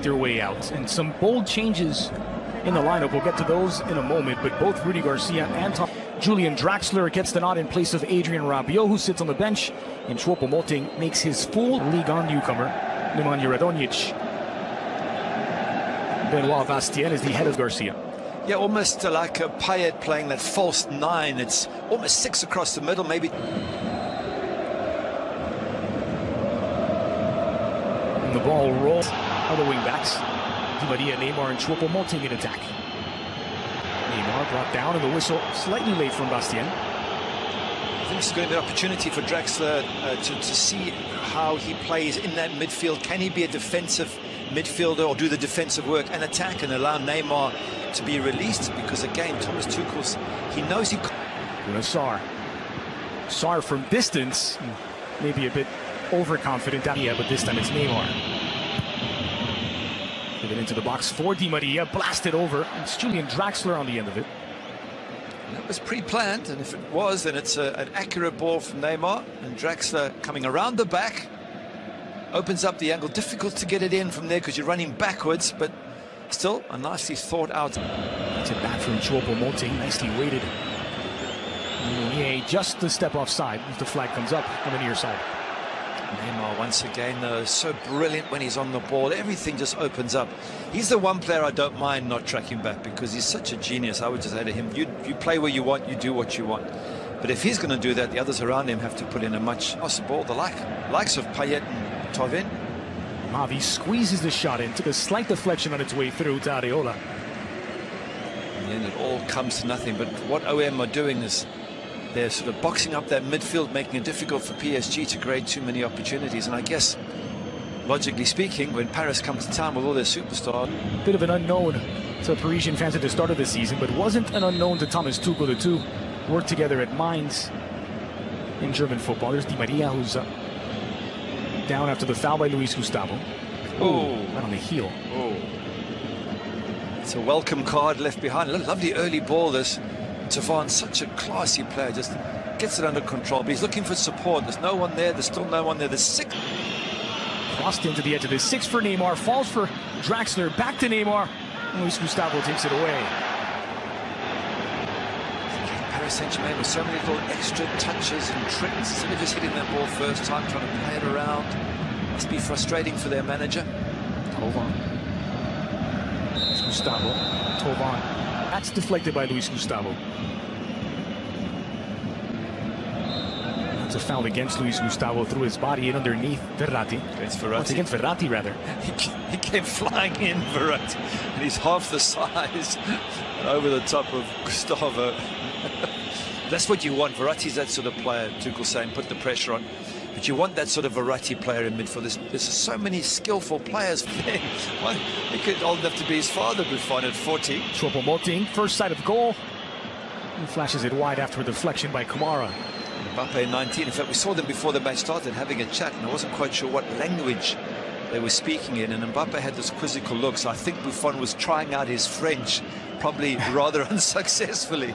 their way out. And some bold changes in the lineup. We'll get to those in a moment, but both Rudy Garcia and Julian Draxler gets the nod in place of Adrien Rabiot, who sits on the bench, and Choupo-Moting makes his full Ligue 1 newcomer, Nemanja Radonjic. Benoit Bastien is the head of Garcia. Yeah, almost like a Payet playing that false nine. It's almost six across the middle, maybe. And the ball rolls. Other wing backs. Di Maria, Neymar, and Choupo-Moting in attack. Neymar brought down, and the whistle slightly late from Bastien. I think it's going to be an opportunity for Draxler to see how he plays in that midfield. Can he be a defensive midfielder or do the defensive work and attack and allow Neymar to be released? Because again, Thomas Tuchel's, he knows he... Sarr. Sarr from distance, maybe a bit overconfident. Yeah, but this time it's Neymar. Give it into the box for Di Maria, blasted over. It's Julian Draxler on the end of it. And that was pre-planned, and if it was, then it's an accurate ball from Neymar, and Draxler coming around the back, opens up the angle. Difficult to get it in from there because you're running backwards, but still a nicely thought out. It's a back from Choupo-Moting, nicely weighted. Meunier just the step offside as the flag comes up on the near side. Neymar once again, though, so brilliant when he's on the ball. Everything just opens up. He's the one player I don't mind not tracking back because he's such a genius. I would just say to him, you play where you want, you do what you want. But if he's going to do that, the others around him have to put in a much possible. The likes of Payet and Tovin. Mavi squeezes the shot in, took a slight deflection on its way through to Areola. And then it all comes to nothing. But what OM are doing is they're sort of boxing up that midfield, making it difficult for PSG to create too many opportunities. And I guess, logically speaking, when Paris comes to town with all their superstars... Bit of an unknown to Parisian fans at the start of the season, but wasn't an unknown to Thomas Tuchel. The two worked together at Mainz in German football. There's Di Maria, who's down after the foul by Luis Gustavo. Oh, right on the heel. Oh, it's a welcome card left behind. Lovely early ball. This Tovin, such a classy player, just gets it under control. But he's looking for support. There's no one there. There's still no one there. There's six. Crossed into the edge of the six for Neymar. Falls for Draxler. Back to Neymar. Luis Gustavo takes it away. Paris Saint-Germain with so many little extra touches and tricks. Instead of just hitting that ball first time, trying to play it around. Must be frustrating for their manager. Tovin. Gustavo. Tovin. That's deflected by Luis Gustavo. That's a foul against Luis Gustavo through his body and underneath Verratti. It's Verratti. It's against Verratti, rather. He came flying in, Verratti. And he's half the size over the top of Gustavo. That's what you want. Verratti's that sort of player, Tuchel saying, put the pressure on. But you want that sort of Verratti player in midfield. There's so many skillful players for him. Well, he could old enough to be his father, Buffon, at 40. Choupo-Moting, first sight of goal. He flashes it wide after a deflection by Kamara. Mbappe 19. In fact, we saw them before the match started having a chat, and I wasn't quite sure what language they were speaking in. And Mbappe had this quizzical look, so I think Buffon was trying out his French, probably rather unsuccessfully.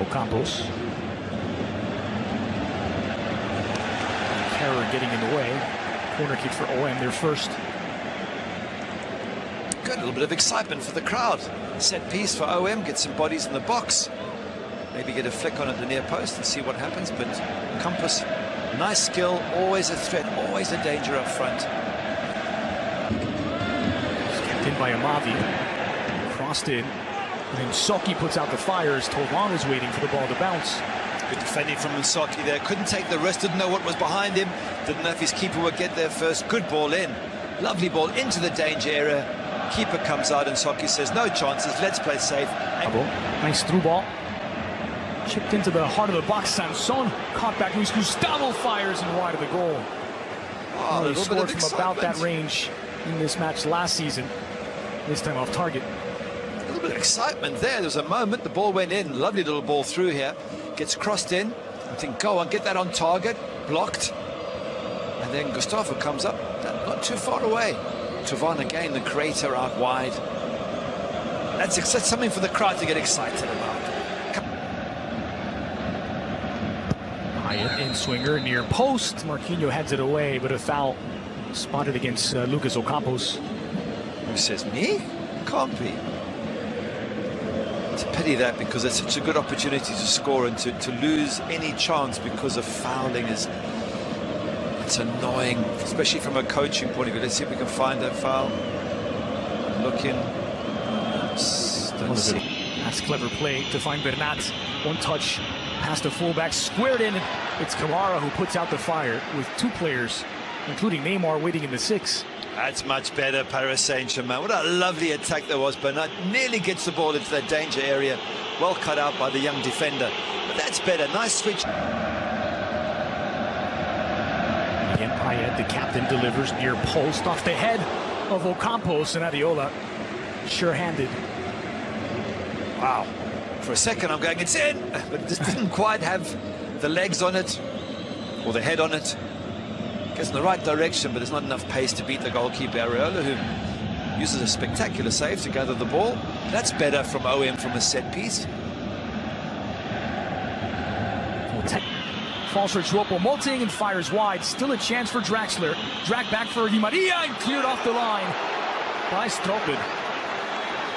Ocampos. Terror getting in the way. Corner kick for OM, their first. Good, a little bit of excitement for the crowd. Set piece for OM, get some bodies in the box. Maybe get a flick on at the near post and see what happens. But Campos, nice skill, always a threat, always a danger up front. Kept in by Amavi. Crossed in. And then Soki puts out the fires. Tovin is waiting for the ball to bounce. Good defending from Soki there. Couldn't take the risk, didn't know what was behind him. Didn't know if his keeper would get there first. Good ball in. Lovely ball into the danger area. Keeper comes out and Soki says, no chances, let's play safe. Nice through ball. Chipped into the heart of the box. Sanson caught back. Luis Gustavo fires and wide of the goal. Oh, he scored from about that range in this match last season. This time off target. A little bit of excitement there. There was a moment, the ball went in. Lovely little ball through here. Gets crossed in. I think, go on, get that on target. Blocked. And then Gustavo comes up, not too far away. Tovin again, the creator out wide. That's something for the crowd to get excited about. High in swinger near post. Marquinhos heads it away, but a foul spotted against Lucas Ocampos. Who says, me? Can't be. It's a pity that, because it's such a good opportunity to score, and to lose any chance because of fouling it's annoying, especially from a coaching point of view. Let's see if we can find that foul. Look in. Don't see. That's clever play to find Bernat. One touch past the fullback, squared in. It's Kamara who puts out the fire with two players, including Neymar, waiting in the 6. That's much better, Paris Saint-Germain. What a lovely attack there was. Bernat nearly gets the ball into that danger area. Well cut out by the young defender. But that's better. Nice switch. Again, Payet, the captain, delivers near post off the head of Ocampos, and Areola, sure-handed. Wow. For a second, I'm going, it's in. But it just didn't quite have the legs on it, or the head on it. Gets in the right direction, but there's not enough pace to beat the goalkeeper Areola, who uses a spectacular save to gather the ball. That's better from OM from a set piece. Falls for Choupo-Moting and fires wide. Still a chance for Draxler. Dragged back for Di Maria and cleared off the line by Strootman.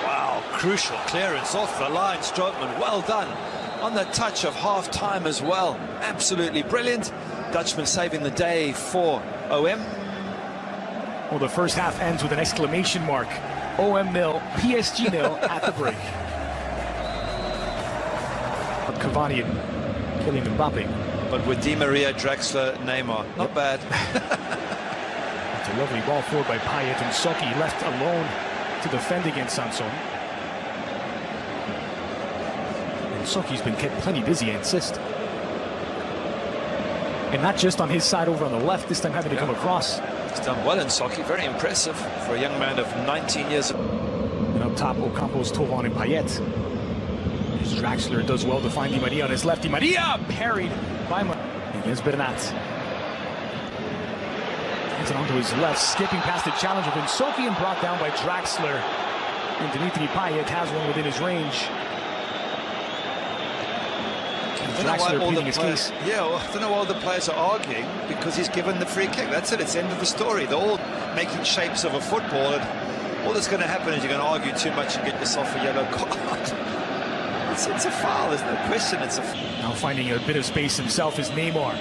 Wow, crucial clearance off the line, Strootman. Well done. On the touch of half-time as well. Absolutely brilliant. Dutchman saving the day for OM. Well, the first half ends with an exclamation mark. OM 0, PSG 0 at the break. But Cavani and Kylian Mbappe. But with Di Maria, Draxler, Neymar, not bad. It's a lovely ball forward by Payet, and Soki left alone to defend against Sanson. And Soki's been kept plenty busy, I insist. And not just on his side over on the left, this time having to come across. He's done well in Soki, very impressive for a young man of 19 years. And up top, Ocampos, Thauvin, and Payet. As Draxler does well to find Di Maria on his left. Di Maria parried by against Bernat. Gets it onto his left, skipping past the challenge of Soki and brought down by Draxler. And Dimitri Payet has one within his range. Draxler pleading his case. Yeah, well, I don't know why all the players are arguing, because he's given the free kick. That's it, it's the end of the story. They're all making shapes of a football, and all that's going to happen is you're going to argue too much and get yourself a yellow card. It's a foul, there's no question. It's a now finding a bit of space himself is Neymar.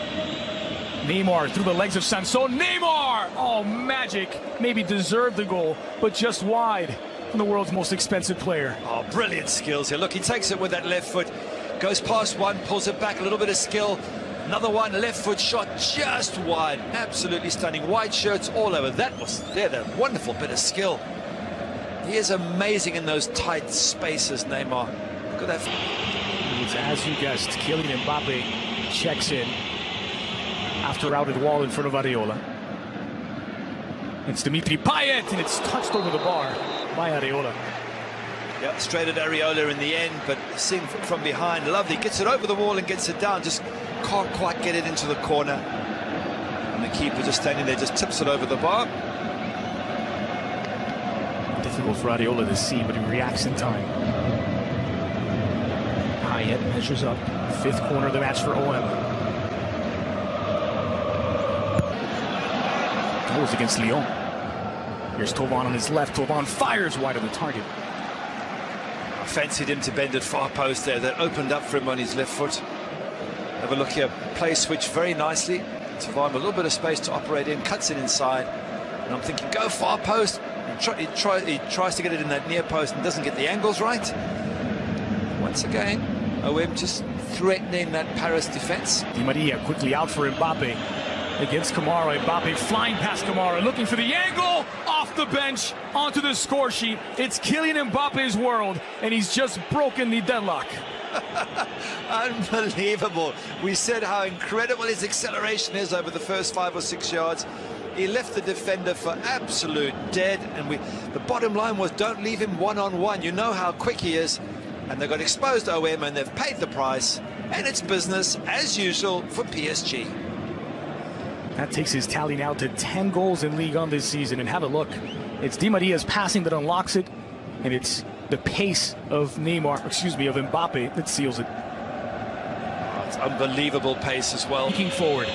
Neymar through the legs of Sanson. Neymar! Oh, magic. Maybe deserved the goal, but just wide from the world's most expensive player. Oh, brilliant skills here. Look, he takes it with that left foot. Goes past one, pulls it back, a little bit of skill. Another one, left foot shot just wide. Absolutely stunning. White shirts all over. That wonderful bit of skill. He is amazing in those tight spaces, Neymar. Look at that. It's, as you guessed, Kylian Mbappe checks in after routed wall in front of Areola. It's Dimitri Payet, and it's touched over the bar by Areola. Yeah, straight at Areola in the end, but seen from behind, lovely. Gets it over the wall and gets it down, just can't quite get it into the corner. And the keeper just standing there, just tips it over the bar. Difficult for Areola to see, but he reacts in time. Payet measures up, 5th corner of the match for OM. That was against Lyon. Here's Thauvin on his left. Thauvin fires wide of the target. I fancied him to bend at far post there. That opened up for him on his left foot. Have a look here. Play switch very nicely. Thauvin a little bit of space to operate in. Cuts it inside. And I'm thinking, go far post. He tries to get it in that near post and doesn't get the angles right. Once again, OM just threatening that Paris defense. Di Maria quickly out for Mbappe against Kamara. Mbappe flying past Kamara, looking for the angle, off the bench, onto the score sheet. It's Kylian Mbappe's world, and he's just broken the deadlock. Unbelievable. We said how incredible his acceleration is over the first 5 or 6 yards. He left the defender for absolute dead, and the bottom line was, don't leave him one-on-one. You know how quick he is. And they got exposed to OM, and they've paid the price, and it's business as usual for PSG. That takes his tally now to 10 goals in Ligue 1 this season. And have a look, it's Di Maria's passing that unlocks it, and it's the pace of Mbappe that seals it. Oh, it's unbelievable pace as well. Looking forward,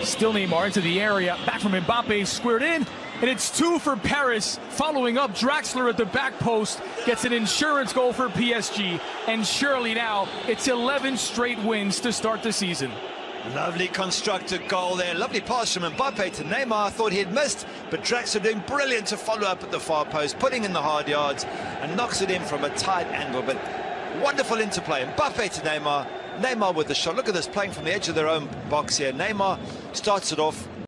Still Neymar into the area, back from Mbappe, squared in, and it's 2 for Paris. Following up, Draxler at the back post gets an insurance goal for PSG, and surely now it's 11 straight wins to start the season. Lovely constructed goal there. Lovely pass from Mbappe to Neymar. Thought he'd missed, but Draxler doing brilliant to follow up at the far post, putting in the hard yards and knocks it in from a tight angle. But wonderful interplay. Mbappe to Neymar. Neymar with the shot. Look at this, playing from the edge of their own box here. Neymar starts it off.